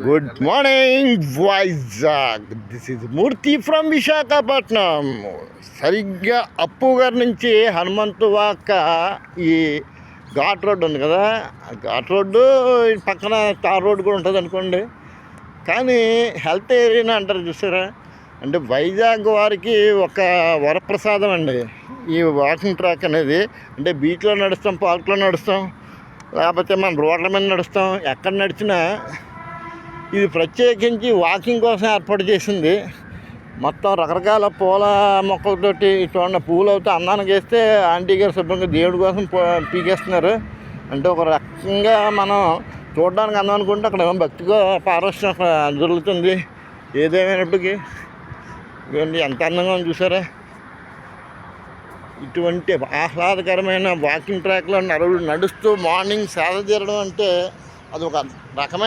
Good morning Vizag. This is Murthy from Visakhapatnam. సరిగ్గా అప్పు గారి నుంచి హనుమంతు వాక ఈ ఘాట్ రోడ్డు ఉంది కదా, ఘాట్ రోడ్డు పక్కన తార్ రోడ్డు కూడా ఉంటుంది అనుకోండి. కానీ హెల్త్ ఏరియా అంటారు చూసారా, అంటే వైజాగ్ వారికి ఒక వరప్రసాదం అండి ఈ వాకింగ్ ట్రాక్ అనేది. అంటే బీచ్లో నడుస్తాం, పార్క్లో నడుస్తాం, లేకపోతే మనం రోడ్ల మీద నడుస్తాం, ఎక్కడ నడిచినా ఇది ప్రత్యేకించి వాకింగ్ కోసం ఏర్పాటు చేసింది. మొత్తం రకరకాల పూల మొక్కలతోటి చూడండి, పూలు అవుతే అందానికి వేస్తే ఆంటీ గారు శుభ్రంగా దేవుడి కోసం పీకేస్తున్నారు. అంటే ఒక రకంగా మనం చూడడానికి అందం అనుకుంటే అక్కడ భక్తిగా పారవశ్యం జరుగుతుంది. ఏదేమైనప్పటికీ ఇవన్నీ ఎంత అందంగా ఉంది చూసారా. ఇటువంటి ఆహ్లాదకరమైన వాకింగ్ ట్రాక్లో నడుస్తూ మార్నింగ్ సేద తీరడం అంటే అది ఒక రకమైన